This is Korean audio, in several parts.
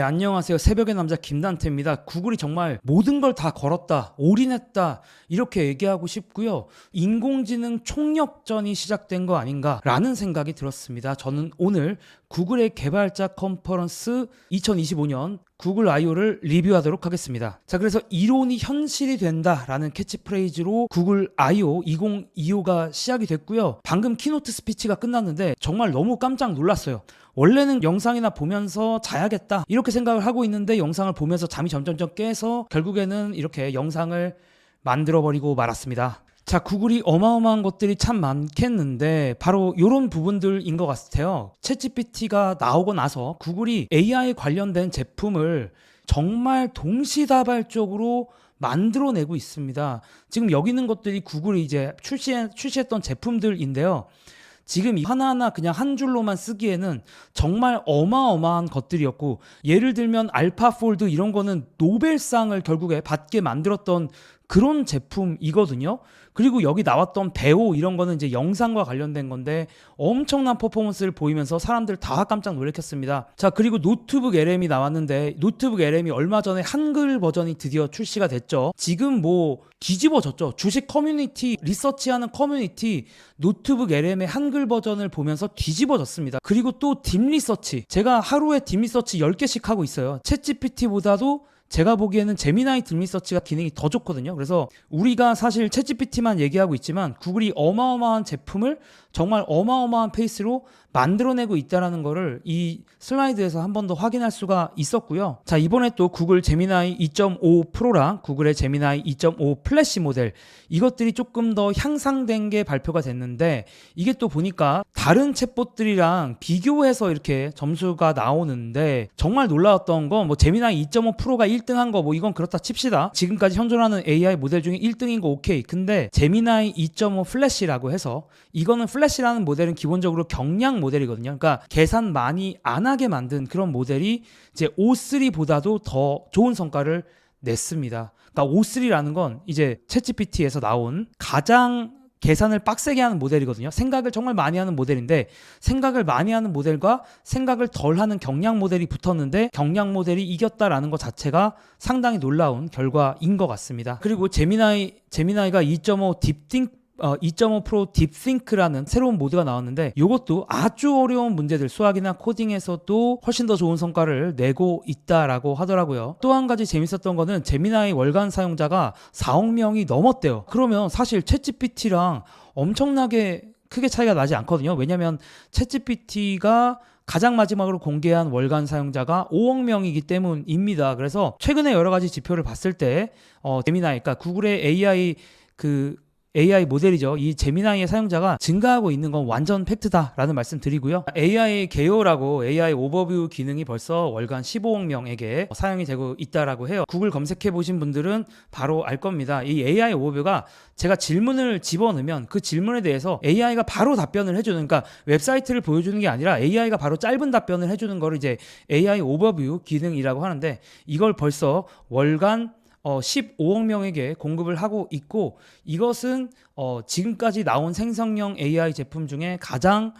네, 안녕하세요. 새벽의 남자 김단태입니다. 구글이 정말 모든 걸 다 걸었다, 올인했다 이렇게 얘기하고 싶고요. 인공지능 총력전이 시작된 거 아닌가라는 생각이 들었습니다. 저는 오늘 구글의 개발자 컨퍼런스 2025년 구글 I.O.를 리뷰하도록 하겠습니다. 자, 그래서 이론이 현실이 된다라는 캐치프레이즈로 구글 I.O. 2025가 시작이 됐고요. 방금 키노트 스피치가 끝났는데 정말 너무 깜짝 놀랐어요. 원래는 영상이나 보면서 자야겠다 이렇게 생각을 하고 있는데 영상을 보면서 잠이 점점점 깨서 결국에는 이렇게 영상을 만들어버리고 말았습니다. 자, 구글이 어마어마한 것들이 참 많겠는데 바로 이런 부분들인 것 같아요. 챗GPT가 나오고 나서 구글이 AI 관련된 제품을 정말 동시다발적으로 만들어내고 있습니다. 지금 여기 있는 것들이 구글이 이제 출시했던 제품들인데요. 지금 하나하나 그냥 한 줄로만 쓰기에는 정말 어마어마한 것들이었고, 예를 들면 알파폴드 이런 거는 노벨상을 결국에 받게 만들었던 그런 제품이거든요. 그리고 여기 나왔던 배우 이런 거는 이제 영상과 관련된 건데 엄청난 퍼포먼스를 보이면서 사람들 다 깜짝 놀랐습니다. 자, 그리고 노트북 LM이 나왔는데 노트북 LM이 얼마 전에 한글 버전이 드디어 출시가 됐죠. 지금 뭐 뒤집어졌죠. 주식 커뮤니티, 리서치하는 커뮤니티 노트북 LM의 한글 버전을 보면서 뒤집어졌습니다. 그리고 또 딥리서치, 제가 하루에 딥리서치 10개씩 하고 있어요. 챗GPT보다도 제가 보기에는 제미나이 딥리서치가 기능이 더 좋거든요. 그래서 우리가 사실 챗GPT만 얘기하고 있지만 구글이 어마어마한 제품을 정말 어마어마한 페이스로 만들어내고 있다는 거를 이 슬라이드에서 한 번 더 확인할 수가 있었고요. 자, 이번에 또 구글 제미나이 2.5 프로랑 구글의 제미나이 2.5 플래시 모델, 이것들이 조금 더 향상된 게 발표가 됐는데, 이게 또 보니까 다른 챗봇들이랑 비교해서 이렇게 점수가 나오는데 정말 놀라웠던 건 뭐 제미나이 2.5 프로가 1등한 거 뭐 이건 그렇다 칩시다. 지금까지 현존하는 AI 모델 중에 1등인 거 오케이. 근데 제미나이 2.5 플래시라고 해서, 이거는 플래시라는 모델은 기본적으로 경량 모델이거든요. 그러니까 계산 많이 안 하게 만든 그런 모델이 이제 O3보다도 더 좋은 성과를 냈습니다. 그러니까 O3라는 건 이제 챗GPT에서 나온 가장 계산을 빡세게 하는 모델이거든요. 생각을 정말 많이 하는 모델인데, 생각을 많이 하는 모델과 생각을 덜 하는 경량 모델이 붙었는데 경량 모델이 이겼다라는 것 자체가 상당히 놀라운 결과인 것 같습니다. 그리고 제미나이가 2.5 프로 딥싱크라는 새로운 모드가 나왔는데, 이것도 아주 어려운 문제들, 수학이나 코딩에서도 훨씬 더 좋은 성과를 내고 있다라고 하더라고요. 또 한 가지 재밌었던 거는 제미나이 월간 사용자가 4억 명이 넘었대요. 그러면 사실 챗GPT랑 엄청나게 크게 차이가 나지 않거든요. 왜냐면 챗GPT가 가장 마지막으로 공개한 월간 사용자가 5억 명이기 때문입니다. 그래서 최근에 여러 가지 지표를 봤을 때 제미나이, 그러니까 구글의 AI 모델이죠. 이 제미나이의 사용자가 증가하고 있는 건 완전 팩트다라는 말씀 드리고요. AI 개요라고 AI 오버뷰 기능이 벌써 월간 15억 명에게 사용이 되고 있다라고 해요. 구글 검색해 보신 분들은 바로 알 겁니다. 이 AI 오버뷰가 제가 질문을 집어넣으면 그 질문에 대해서 AI가 바로 답변을 해주는, 그러니까 웹사이트를 보여주는 게 아니라 AI가 바로 짧은 답변을 해주는 거를 이제 AI 오버뷰 기능이라고 하는데, 이걸 벌써 월간 15억 명에게 공급을 하고 있고, 이것은 지금까지 나온 생성형 AI 제품 중에 가장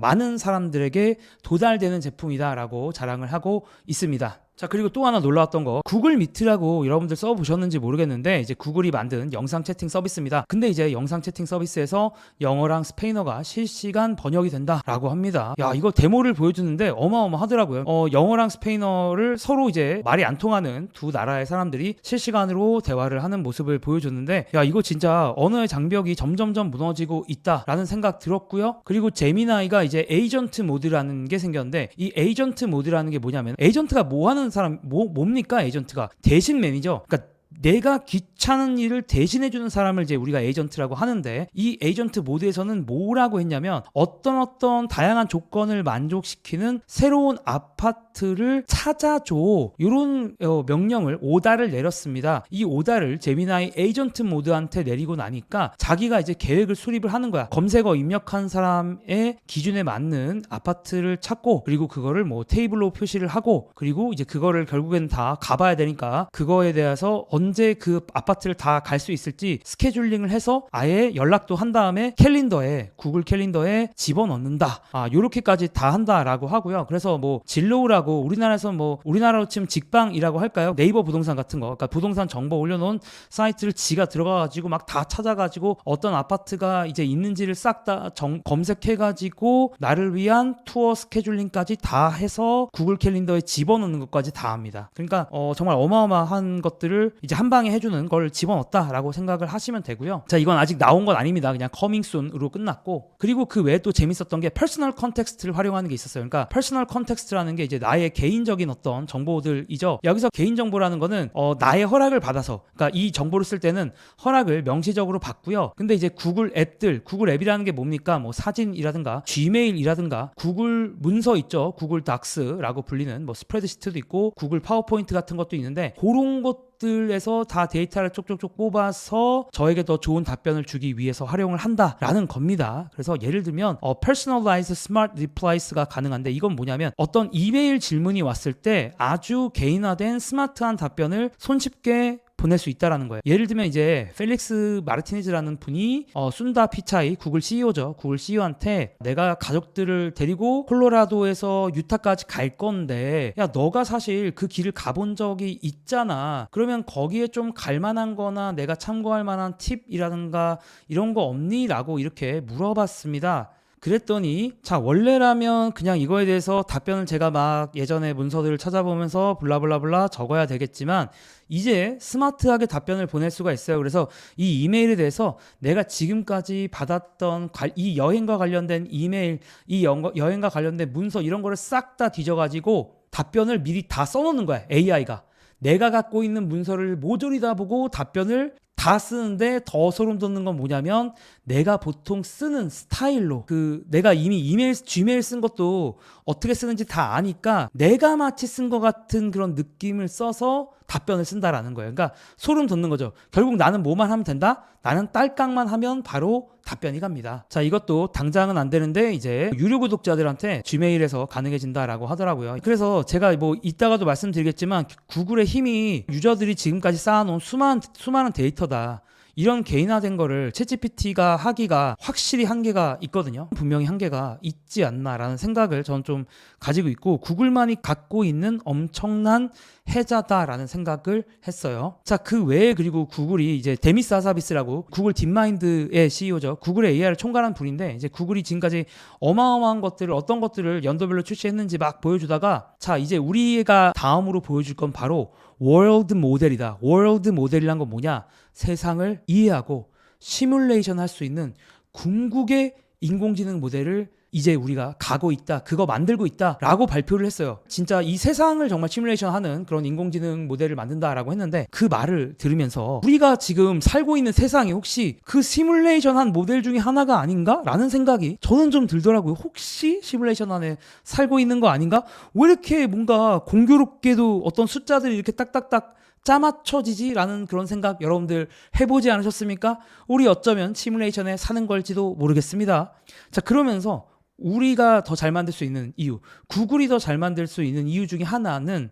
많은 사람들에게 도달되는 제품이다라고 자랑을 하고 있습니다. 자, 그리고 또 하나 놀라웠던 거, 구글 미트라고 여러분들 써보셨는지 모르겠는데 이제 구글이 만든 영상 채팅 서비스입니다. 근데 이제 영상 채팅 서비스에서 영어랑 스페인어가 실시간 번역이 된다라고 합니다. 야, 이거 데모를 보여주는데 어마어마하더라고요. 영어랑 스페인어를 서로 이제 말이 안 통하는 두 나라의 사람들이 실시간으로 대화를 하는 모습을 보여줬는데, 야, 이거 진짜 언어의 장벽이 점점점 무너지고 있다라는 생각 들었고요. 그리고 제미나이가 이제 에이전트 모드라는 게 생겼는데, 이 에이전트 모드라는 게 뭐냐면, 에이전트가 뭐 하는 사람, 뭡니까? 에이전트가 대신 매니저, 그러니까 내가 귀찮은 일을 대신해주는 사람을 이제 우리가 에이전트라고 하는데, 이 에이전트 모드에서는 뭐라고 했냐면 어떤 다양한 조건을 만족시키는 새로운 아파트를 찾아줘, 이런 명령을, 오다를 내렸습니다. 이 오다를 제미나이 에이전트 모드한테 내리고 나니까 자기가 이제 계획을 수립을 하는 거야. 검색어 입력한 사람의 기준에 맞는 아파트를 찾고, 그리고 그거를 뭐 테이블로 표시를 하고, 그리고 이제 그거를 결국엔 다 가봐야 되니까 그거에 대해서 언제 그 아파트를 다 갈 수 있을지 스케줄링을 해서 아예 연락도 한 다음에 캘린더에 구글 캘린더에 집어넣는다. 요렇게까지 다 한다라고 하고요. 그래서 뭐 진로우라고 우리나라에서 뭐 우리나라로 치면 직방이라고 할까요? 네이버 부동산 같은 거, 그러니까 부동산 정보 올려놓은 사이트를 지가 들어가가지고 막 다 찾아가지고 어떤 아파트가 이제 있는지를 싹 다 검색해가지고 나를 위한 투어 스케줄링까지 다 해서 구글 캘린더에 집어넣는 것까지 다 합니다. 그러니까 정말 어마어마한 것들을 이제 한 방에 해주는 걸 집어넣었다라고 생각을 하시면 되고요. 자, 이건 아직 나온 건 아닙니다. 그냥 커밍 순으로 끝났고, 그리고 그 외에 또 재밌었던 게 퍼스널 컨텍스트를 활용하는 게 있었어요. 그러니까 퍼스널 컨텍스트라는 게 이제 나의 개인적인 어떤 정보들이죠. 여기서 개인정보라는 거는 나의 허락을 받아서, 그러니까 이 정보를 쓸 때는 허락을 명시적으로 받고요. 근데 이제 구글 앱들, 구글 앱이라는 게 뭡니까? 뭐 사진이라든가 지메일이라든가 구글 문서 있죠. 구글 닥스라고 불리는 뭐 스프레드시트도 있고 구글 파워포인트 같은 것도 있는데, 그런 것들에서 다 데이터를 쪽쪽쪽 뽑아서 저에게 더 좋은 답변을 주기 위해서 활용을 한다라는 겁니다. 그래서 예를 들면 personalized smart replies가 가능한데, 이건 뭐냐면 어떤 이메일 질문이 왔을 때 아주 개인화된 스마트한 답변을 손쉽게 보낼 수 있다라는 거예요. 예를 들면 이제 펠릭스 마르티네즈라는 분이 순다 피차이 구글 CEO죠. 구글 CEO한테 내가 가족들을 데리고 콜로라도에서 유타까지 갈 건데, 야 너가 사실 그 길을 가본 적이 있잖아. 그러면 거기에 좀 갈만한 거나 내가 참고할 만한 팁이라든가 이런 거 없니? 라고 이렇게 물어봤습니다. 그랬더니 자, 원래라면 그냥 이거에 대해서 답변을 제가 막 예전에 문서들을 찾아보면서 블라블라블라 적어야 되겠지만, 이제 스마트하게 답변을 보낼 수가 있어요. 그래서 이 이메일에 대해서 내가 지금까지 받았던 이 여행과 관련된 이메일, 이 여행과 관련된 문서 이런 거를 싹 다 뒤져가지고 답변을 미리 다 써놓는 거야. AI가 내가 갖고 있는 문서를 모조리 다 보고 답변을 다 쓰는데, 더 소름 돋는 건 뭐냐면 내가 보통 쓰는 스타일로, 내가 이미 Gmail 쓴 것도 어떻게 쓰는지 다 아니까 내가 마치 쓴 것 같은 그런 느낌을 써서 답변을 쓴다라는 거예요. 그러니까 소름 돋는 거죠. 결국 나는 뭐만 하면 된다? 나는 딸깍만 하면 바로 답변이 갑니다. 자, 이것도 당장은 안 되는데 이제 유료 구독자들한테 Gmail에서 가능해진다라고 하더라고요. 그래서 제가 뭐 이따가도 말씀드리겠지만 구글의 힘이 유저들이 지금까지 쌓아놓은 수많은 데이터다. 이런 개인화된 거를 챗GPT가 하기가 확실히 한계가 있거든요. 분명히 한계가 있지 않나라는 생각을 저는 좀 가지고 있고, 구글만이 갖고 있는 엄청난 해자다라는 생각을 했어요. 자, 그 외에 그리고 구글이 이제 데미스 하사비스라고 구글 딥마인드의 CEO죠. 구글의 AI를 총괄한 분인데, 이제 구글이 지금까지 어마어마한 것들을, 어떤 것들을 연도별로 출시했는지 막 보여주다가, 자 이제 우리가 다음으로 보여줄 건 바로 월드 모델이다. 월드 모델이란 건 뭐냐? 세상을 이해하고 시뮬레이션 할 수 있는 궁극의 인공지능 모델을 이제 우리가 가고 있다, 그거 만들고 있다 라고 발표를 했어요. 진짜 이 세상을 정말 시뮬레이션 하는 그런 인공지능 모델을 만든다라고 했는데, 그 말을 들으면서 우리가 지금 살고 있는 세상이 혹시 그 시뮬레이션 한 모델 중에 하나가 아닌가? 라는 생각이 저는 좀 들더라고요. 혹시 시뮬레이션 안에 살고 있는 거 아닌가? 왜 이렇게 뭔가 공교롭게도 어떤 숫자들이 이렇게 딱딱딱 짜맞춰지지? 라는 그런 생각 여러분들 해보지 않으셨습니까? 우리 어쩌면 시뮬레이션에 사는 걸지도 모르겠습니다. 자, 그러면서 우리가 더 잘 만들 수 있는 이유, 구글이 더 잘 만들 수 있는 이유 중에 하나는,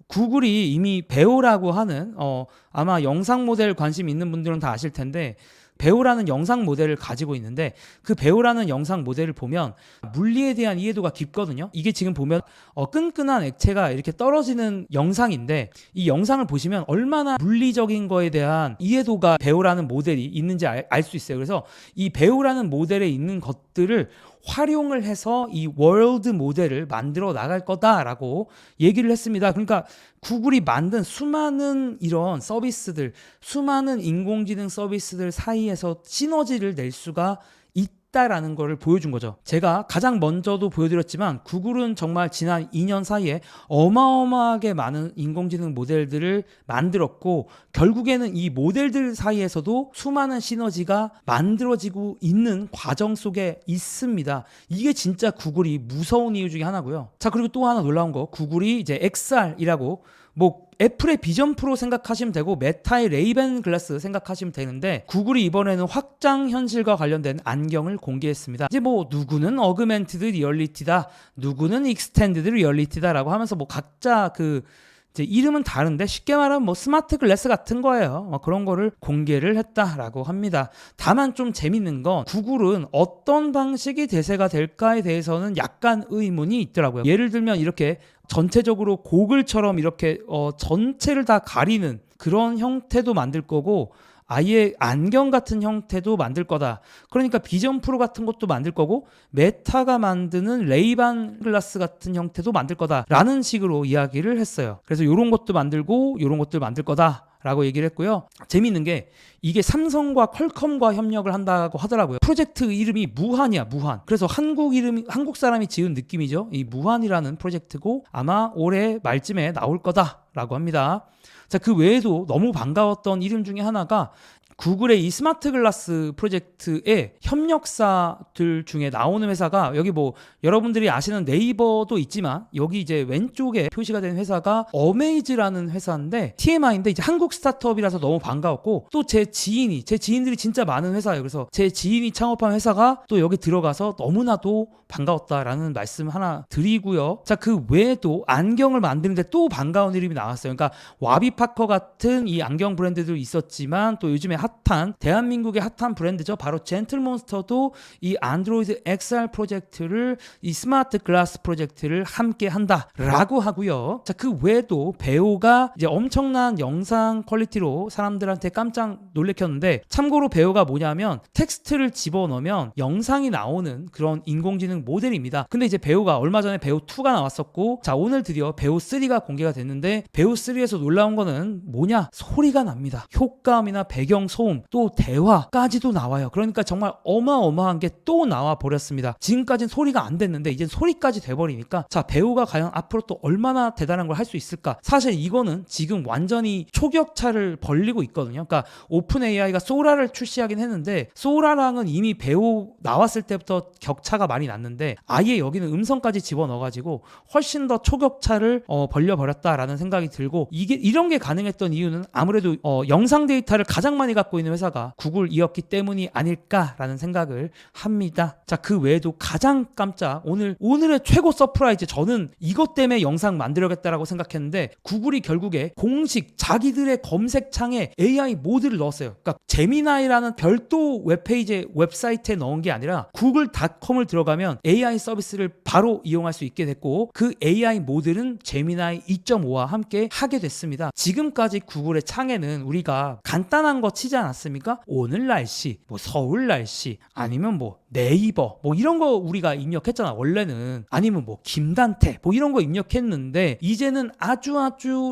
구글이 이미 배우라고 하는 아마 영상 모델 관심 있는 분들은 다 아실 텐데, 배우라는 영상 모델을 가지고 있는데, 그 배우라는 영상 모델을 보면 물리에 대한 이해도가 깊거든요. 이게 지금 보면 끈끈한 액체가 이렇게 떨어지는 영상인데, 이 영상을 보시면 얼마나 물리적인 거에 대한 이해도가 배우라는 모델이 있는지 알 수 있어요. 그래서 이 배우라는 모델에 있는 것들을 활용을 해서 이 월드 모델을 만들어 나갈 거다라고 얘기를 했습니다. 그러니까 구글이 만든 수많은 이런 서비스들, 수많은 인공지능 서비스들 사이에서 시너지를 낼 수가 있다라는 거를 보여준 거죠. 제가 가장 먼저도 보여드렸지만 구글은 정말 지난 2년 사이에 어마어마하게 많은 인공지능 모델들을 만들었고, 결국에는 이 모델들 사이에서도 수많은 시너지가 만들어지고 있는 과정 속에 있습니다. 이게 진짜 구글이 무서운 이유 중에 하나고요. 자, 그리고 또 하나 놀라운 거, 구글이 이제 XR이라고, 뭐 애플의 비전 프로 생각하시면 되고 메타의 레이벤 글라스 생각하시면 되는데, 구글이 이번에는 확장 현실과 관련된 안경을 공개했습니다. 이제 뭐 누구는 어그멘티드 리얼리티다, 누구는 익스텐디드 리얼리티다라고 하면서 뭐 각자 그 이제 이름은 다른데 쉽게 말하면 뭐 스마트 글래스 같은 거예요. 그런 거를 공개를 했다라고 합니다. 다만 좀 재밌는 건 구글은 어떤 방식이 대세가 될까에 대해서는 약간 의문이 있더라고요. 예를 들면 이렇게 전체적으로 고글처럼 이렇게 전체를 다 가리는 그런 형태도 만들 거고, 아예 안경 같은 형태도 만들 거다. 그러니까 비전 프로 같은 것도 만들 거고, 메타가 만드는 레이반 글라스 같은 형태도 만들 거다라는 식으로 이야기를 했어요. 그래서 이런 것도 만들고 이런 것들 만들 거다 라고 얘기를 했고요. 재미있는 게 이게 삼성과 퀄컴과 협력을 한다고 하더라고요. 프로젝트 이름이 무한이야, 무한. 그래서 한국 사람이 지은 느낌이죠. 이 무한이라는 프로젝트고 아마 올해 말쯤에 나올 거다라고 합니다. 자, 그 외에도 너무 반가웠던 이름 중에 하나가 구글의 이 스마트 글라스 프로젝트의 협력사들 중에 나오는 회사가, 여기 뭐 여러분들이 아시는 네이버도 있지만 여기 이제 왼쪽에 표시가 된 회사가 어메이즈라는 회사인데, TMI인데 이제 한국 스타트업이라서 너무 반가웠고, 또 제 지인들이 진짜 많은 회사예요. 그래서 제 지인이 창업한 회사가 또 여기 들어가서 너무나도 반가웠다라는 말씀 하나 드리고요. 자, 그 외에도 안경을 만드는데 또 반가운 이름이 나왔어요. 그러니까 와비파커 같은 이 안경 브랜드도 있었지만 또 요즘에 핫한, 대한민국의 핫한 브랜드죠. 바로 젠틀몬스터도 이 안드로이드 XR 프로젝트를, 이 스마트 글라스 프로젝트를 함께 한다라고 하고요. 자, 그 외에도 배우가 이제 엄청난 영상 퀄리티로 사람들한테 깜짝 놀래켰는데, 참고로 배우가 뭐냐면 텍스트를 집어넣으면 영상이 나오는 그런 인공지능 모델입니다. 근데 이제 배우가 얼마 전에 배우 2가 나왔었고, 자, 오늘 드디어 배우 3가 공개가 됐는데, 배우 3에서 놀라운 거는 뭐냐? 소리가 납니다. 효과음이나 배경 소음, 또 대화까지도 나와요. 그러니까 정말 어마어마한 게 또 나와 버렸습니다. 지금까지는 소리가 안 됐는데 이제 소리까지 돼버리니까, 자, 배우가 과연 앞으로 또 얼마나 대단한 걸 할 수 있을까? 사실 이거는 지금 완전히 초격차를 벌리고 있거든요. 그러니까 오픈 AI가 소라를 출시하긴 했는데, 소라랑은 이미 배우 나왔을 때부터 격차가 많이 났는데, 아예 여기는 음성까지 집어넣어가지고 훨씬 더 초격차를 벌려버렸다라는 생각이 들고, 이게 이런 게 가능했던 이유는 아무래도 영상 데이터를 가장 많이 갖고 있는 회사가 구글이었기 때문이 아닐까라는 생각을 합니다. 자, 그 외에도 가장 깜짝, 오늘의 최고 서프라이즈, 저는 이것 때문에 영상 만들어야겠다라고 생각했는데, 구글이 결국에 공식 자기들의 검색창에 AI 모드를 넣었어요. 그러니까 제미나이라는 별도 웹사이트에 넣은 게 아니라 구글닷컴을 들어가면 AI 서비스를 바로 이용할 수 있게 됐고, 그 AI 모드는 제미나이 2.5와 함께 하게 됐습니다. 지금까지 구글의 창에는 우리가 간단한 거 치지 않았습니까? 오늘 날씨, 뭐 서울 날씨, 아니면 뭐 네이버, 뭐 이런 거 우리가 입력했잖아, 원래는. 아니면 뭐 김단태, 뭐 이런 거 입력했는데, 이제는 아주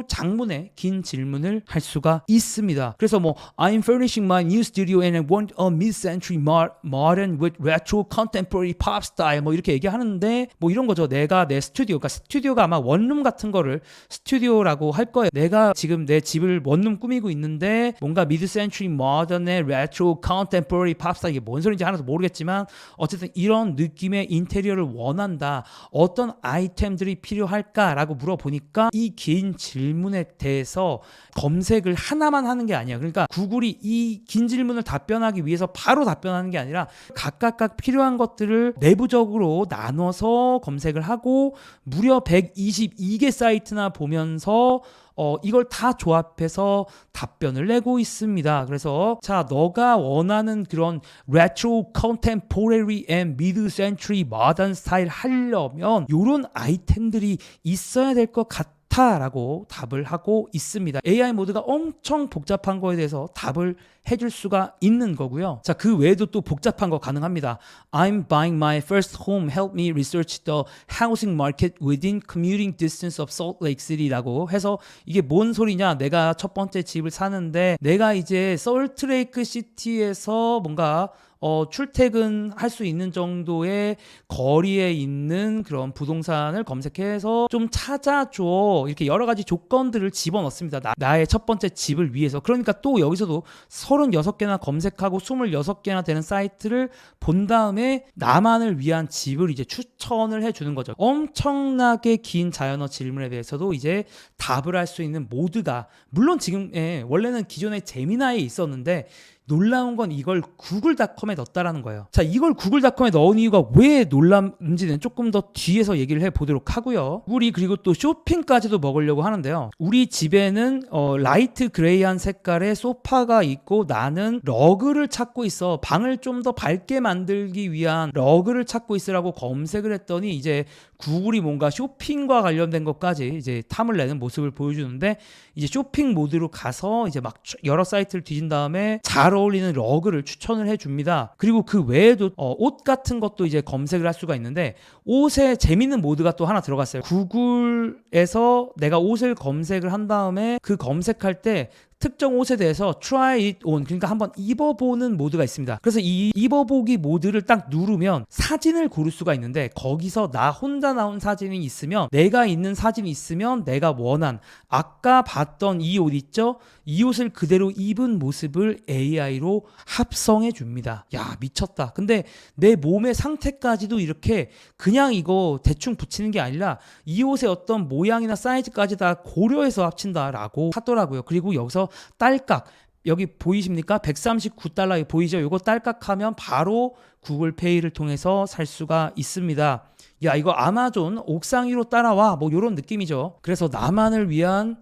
장문의 긴 질문을 할 수가 있습니다. 그래서 뭐 I'm furnishing my new studio and I want a mid-century modern with retro contemporary pop style, 뭐 이렇게 얘기하는데, 뭐 이런 거죠. 내가 내 스튜디오, 그러니까 스튜디오가 아마 원룸 같은 거를 스튜디오라고 할 거예요. 내가 지금 내 집을 원룸 꾸미고 있는데 뭔가 mid-century modern의 retro contemporary pop style, 이게 뭔 소리인지 하나도 모르겠지만 어쨌든 이런 느낌의 인테리어를 원한다. 어떤 아이템들이 필요할까라고 물어보니까 이 긴 질문에 대해서 검색을 하나만 하는 게 아니야. 그러니까 구글이 이 긴 질문을 답변하기 위해서 바로 답변하는 게 아니라 각각 필요한 것들을 내부적으로 나눠서 검색을 하고 무려 122개 사이트나 보면서 이걸 다 조합해서 답변을 내고 있습니다. 그래서 자, 너가 원하는 그런 retro, contemporary and mid-century modern 스타일 하려면 이런 아이템들이 있어야 될 것 같다라고 답을 하고 있습니다. AI 모드가 엄청 복잡한 거에 대해서 답을 해줄 수가 있는 거고요. 자, 그 외에도 또 복잡한 거 가능합니다. I'm buying my first home. Help me research the housing market within commuting distance of Salt Lake City라고 해서, 이게 뭔 소리냐? 내가 첫 번째 집을 사는데 내가 이제 솔트레이크 시티에서 뭔가 출퇴근할 수 있는 정도의 거리에 있는 그런 부동산을 검색해서 좀 찾아줘. 이렇게 여러 가지 조건들을 집어넣습니다. 나의 첫 번째 집을 위해서. 그러니까 또 여기서도 36개나 검색하고 26개나 되는 사이트를 본 다음에 나만을 위한 집을 이제 추천을 해주는 거죠. 엄청나게 긴 자연어 질문에 대해서도 이제 답을 할 수 있는 모드가, 물론 지금 원래는 기존에 제미나이에 있었는데 놀라운 건 이걸 구글닷컴에 넣었다라는 거예요. 자, 이걸 구글닷컴에 넣은 이유가 왜 놀랍는지는 조금 더 뒤에서 얘기를 해보도록 하고요. 우리 그리고 또 쇼핑까지도 먹으려고 하는데요. 우리 집에는 라이트 그레이한 색깔의 소파가 있고 나는 러그를 찾고 있어. 방을 좀 더 밝게 만들기 위한 러그를 찾고 있으라고 검색을 했더니 이제 구글이 뭔가 쇼핑과 관련된 것까지 이제 탐을 내는 모습을 보여주는데, 이제 쇼핑 모드로 가서 이제 막 여러 사이트를 뒤진 다음에 잘 어울리는 러그를 추천을 해줍니다. 그리고 그 외에도 옷 같은 것도 이제 검색을 할 수가 있는데, 옷에 재밌는 모드가 또 하나 들어갔어요. 구글에서 내가 옷을 검색을 한 다음에 그 검색할 때 특정 옷에 대해서 try it on, 그러니까 한번 입어보는 모드가 있습니다. 그래서 이 입어보기 모드를 딱 누르면 사진을 고를 수가 있는데, 거기서 나 혼자 나온 사진이 있으면, 내가 있는 사진이 있으면 내가 원한 아까 봤던 이 옷 있죠? 이 옷을 그대로 입은 모습을 AI로 합성해 줍니다. 야, 미쳤다. 근데 내 몸의 상태까지도 이렇게 그냥 이거 대충 붙이는 게 아니라 이 옷의 어떤 모양이나 사이즈까지 다 고려해서 합친다라고 하더라고요. 그리고 여기서 딸깍, 여기 보이십니까? $139 보이죠? 이거 딸깍하면 바로 구글페이를 통해서 살 수가 있습니다. 야, 이거 아마존 옥상 위로 따라와, 뭐 이런 느낌이죠. 그래서 나만을 위한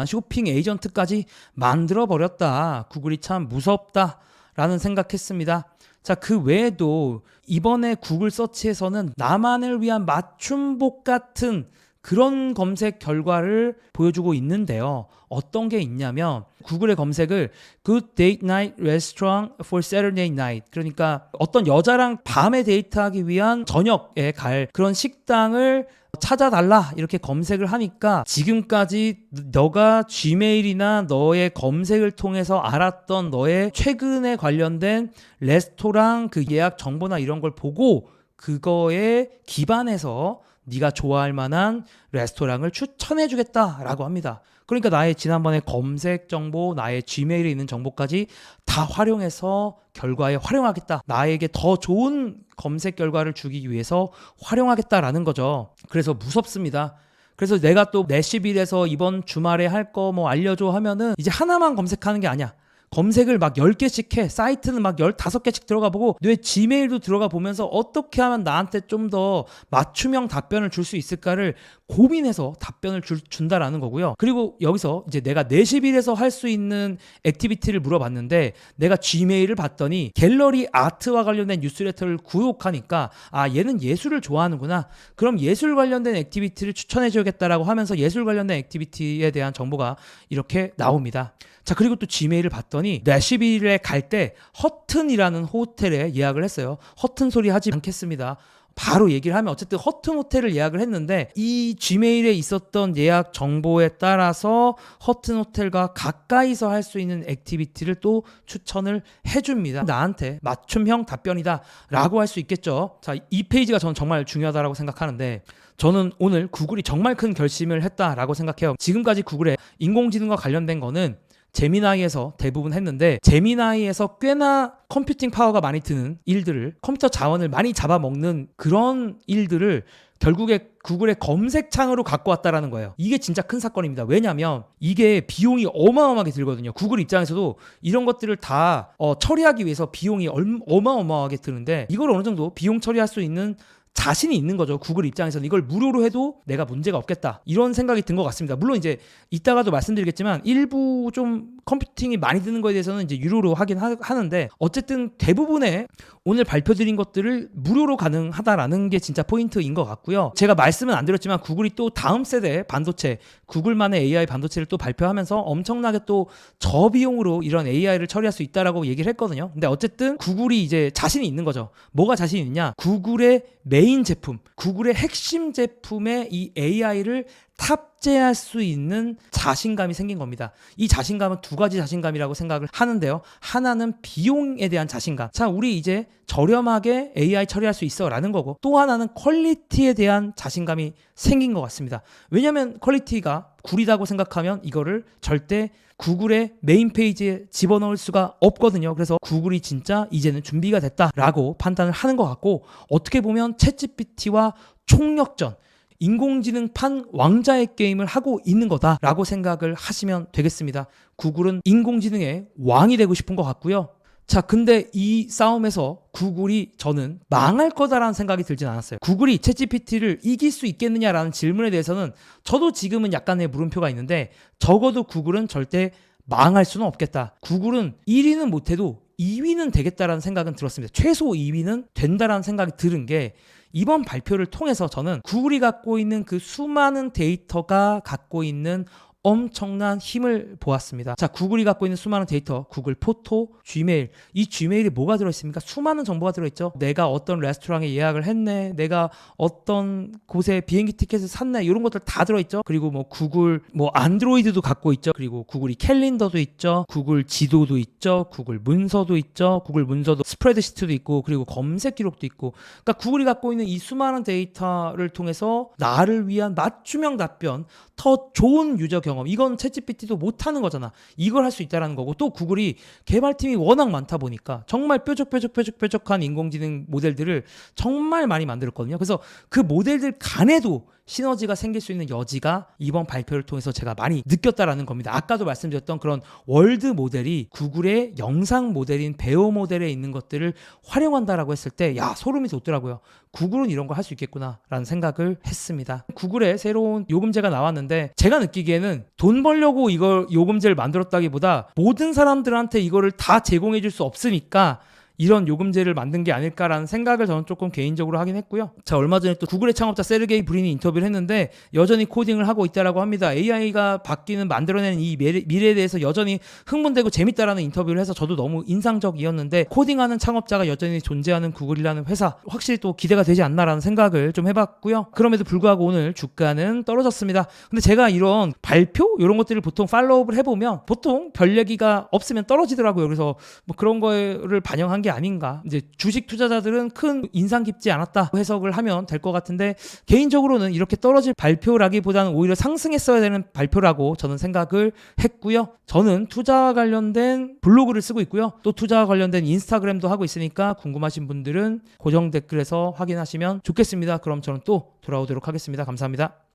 쇼핑 에이전트까지 만들어 버렸다. 구글이 참 무섭다 라는 생각했습니다. 자, 그 외에도 이번에 구글 서치에서는 나만을 위한 맞춤복 같은 그런 검색 결과를 보여주고 있는데요. 어떤 게 있냐면, 구글의 검색을 Good Date Night Restaurant for Saturday Night, 그러니까 어떤 여자랑 밤에 데이트하기 위한 저녁에 갈 그런 식당을 찾아달라 이렇게 검색을 하니까, 지금까지 너가 지메일이나 너의 검색을 통해서 알았던 너의 최근에 관련된 레스토랑 그 예약 정보나 이런 걸 보고 그거에 기반해서 네가 좋아할 만한 레스토랑을 추천해 주겠다라고 합니다. 그러니까 나의 지난번에 검색 정보, 나의 지메일에 있는 정보까지 다 활용해서 결과에 활용하겠다. 나에게 더 좋은 검색 결과를 주기 위해서 활용하겠다라는 거죠. 그래서 무섭습니다. 그래서 내가 또 내시빌에서 이번 주말에 할 거 뭐 알려줘 하면은 이제 하나만 검색하는 게 아니야. 검색을 막 10개씩 해. 사이트는 막 15개씩 들어가 보고 내 지메일도 들어가 보면서 어떻게 하면 나한테 좀 더 맞춤형 답변을 줄 수 있을까를 고민해서 답변을 준다라는 거고요. 그리고 여기서 이제 내가 내시빌에서 할 수 있는 액티비티를 물어봤는데, 내가 지메일을 봤더니 갤러리 아트와 관련된 뉴스레터를 구독하니까 아, 얘는 예술을 좋아하는구나. 그럼 예술 관련된 액티비티를 추천해 줘야겠다라고 하면서 예술 관련된 액티비티에 대한 정보가 이렇게 나옵니다. 자, 그리고 또 지메일을 봤더니 내시빌에 갈 때 허튼이라는 호텔에 예약을 했어요. 허튼 소리 하지 않겠습니다. 바로 얘기를 하면 어쨌든 허튼 호텔을 예약을 했는데, 이 지메일에 있었던 예약 정보에 따라서 허튼 호텔과 가까이서 할 수 있는 액티비티를 또 추천을 해줍니다. 나한테 맞춤형 답변이다 라고 할 수 있겠죠. 자, 이 페이지가 저는 정말 중요하다고 생각하는데, 저는 오늘 구글이 정말 큰 결심을 했다라고 생각해요. 지금까지 구글의 인공지능과 관련된 거는 제미나이에서 대부분 했는데, 제미나이에서 꽤나 컴퓨팅 파워가 많이 드는 일들을, 컴퓨터 자원을 많이 잡아먹는 그런 일들을 결국에 구글의 검색창으로 갖고 왔다라는 거예요. 이게 진짜 큰 사건입니다. 왜냐하면 이게 비용이 어마어마하게 들거든요. 구글 입장에서도 이런 것들을 다 처리하기 위해서 비용이 어마어마하게 드는데, 이걸 어느 정도 비용 처리할 수 있는 자신이 있는 거죠. 구글 입장에서는 이걸 무료로 해도 내가 문제가 없겠다, 이런 생각이 든 것 같습니다. 물론 이제 이따가도 말씀드리겠지만 일부 좀 컴퓨팅이 많이 드는 거에 대해서는 이제 유료로 하긴 하는데, 어쨌든 대부분의 오늘 발표드린 것들을 무료로 가능하다라는 게 진짜 포인트인 것 같고요. 제가 말씀은 안 드렸지만 구글이 또 다음 세대 반도체, 구글만의 AI 반도체를 또 발표하면서 엄청나게 또 저비용으로 이런 AI를 처리할 수 있다라고 얘기를 했거든요. 근데 어쨌든 구글이 이제 자신이 있는 거죠. 뭐가 자신이 있냐? 구글의 메인 제품, 구글의 핵심 제품에 이 AI를 탑재할 수 있는 자신감이 생긴 겁니다. 이 자신감은 두 가지 자신감이라고 생각을 하는데요. 하나는 비용에 대한 자신감. 자, 우리 이제 저렴하게 AI 처리할 수 있어 라는 거고, 또 하나는 퀄리티에 대한 자신감이 생긴 것 같습니다. 왜냐하면 퀄리티가 구리다고 생각하면 이거를 절대 구글의 메인 페이지에 집어넣을 수가 없거든요. 그래서 구글이 진짜 이제는 준비가 됐다라고 판단을 하는 것 같고, 어떻게 보면 챗GPT와 총력전, 인공지능판 왕자의 게임을 하고 있는 거다라고 생각을 하시면 되겠습니다. 구글은 인공지능의 왕이 되고 싶은 것 같고요. 자, 근데 이 싸움에서 구글이 저는 망할 거다라는 생각이 들진 않았어요. 구글이 챗GPT를 이길 수 있겠느냐라는 질문에 대해서는 저도 지금은 약간의 물음표가 있는데, 적어도 구글은 절대 망할 수는 없겠다. 구글은 1위는 못해도 2위는 되겠다라는 생각은 들었습니다. 최소 2위는 된다라는 생각이 들은 게, 이번 발표를 통해서 저는 구글이 갖고 있는 그 수많은 데이터가 갖고 있는 엄청난 힘을 보았습니다. 자, 구글이 갖고 있는 수많은 데이터, 구글 포토, 지메일. 이 지메일이 뭐가 들어있습니까? 수많은 정보가 들어있죠. 내가 어떤 레스토랑에 예약을 했네, 내가 어떤 곳에 비행기 티켓을 샀네, 이런 것들 다 들어있죠. 그리고 뭐 구글 안드로이드도 갖고 있죠. 그리고 구글이 캘린더도 있죠. 구글 지도도 있죠. 구글 문서도 있죠. 구글 문서도 스프레드시트도 있고, 그리고 검색 기록도 있고. 그러니까 구글이 갖고 있는 이 수많은 데이터를 통해서 나를 위한 맞춤형 답변, 더 좋은 유저 경험, 이건 챗GPT도 못하는 거잖아. 이걸 할 수 있다는 거고, 또 구글이 개발팀이 워낙 많다 보니까 정말 뾰족한 인공지능 모델들을 정말 많이 만들었거든요. 그래서 그 모델들 간에도 시너지가 생길 수 있는 여지가 이번 발표를 통해서 제가 많이 느꼈다라는 겁니다. 아까도 말씀드렸던 그런 월드 모델이 구글의 영상 모델인 베어 모델에 있는 것들을 활용한다라고 했을 때, 야, 소름이 돋더라고요. 구글은 이런 걸 할 수 있겠구나라는 생각을 했습니다. 구글의 새로운 요금제가 나왔는데, 제가 느끼기에는 돈 벌려고 이걸 요금제를 만들었다기보다 모든 사람들한테 이거를 다 제공해 줄 수 없으니까 이런 요금제를 만든 게 아닐까라는 생각을 저는 조금 개인적으로 하긴 했고요. 자, 얼마 전에 또 구글의 창업자 세르게이 브린이 인터뷰를 했는데 여전히 코딩을 하고 있다라고 합니다. AI가 바뀌는, 만들어내는 이 미래에 대해서 여전히 흥분되고 재밌다라는 인터뷰를 해서 저도 너무 인상적이었는데, 코딩하는 창업자가 여전히 존재하는 구글이라는 회사, 확실히 또 기대가 되지 않나라는 생각을 좀 해봤고요. 그럼에도 불구하고 오늘 주가는 떨어졌습니다. 근데 제가 이런 발표 이런 것들을 보통 팔로우업을 해보면 보통 별 얘기가 없으면 떨어지더라고요. 그래서 뭐 그런 거를 반영한 게 아닌가. 이제 주식 투자자들은 큰 인상 깊지 않았다 해석을 하면 될 것 같은데, 개인적으로는 이렇게 떨어질 발표라기보다는 오히려 상승했어야 되는 발표라고 저는 생각을 했고요. 저는 투자와 관련된 블로그를 쓰고 있고요. 또 투자와 관련된 인스타그램도 하고 있으니까 궁금하신 분들은 고정 댓글에서 확인하시면 좋겠습니다. 그럼 저는 또 돌아오도록 하겠습니다. 감사합니다.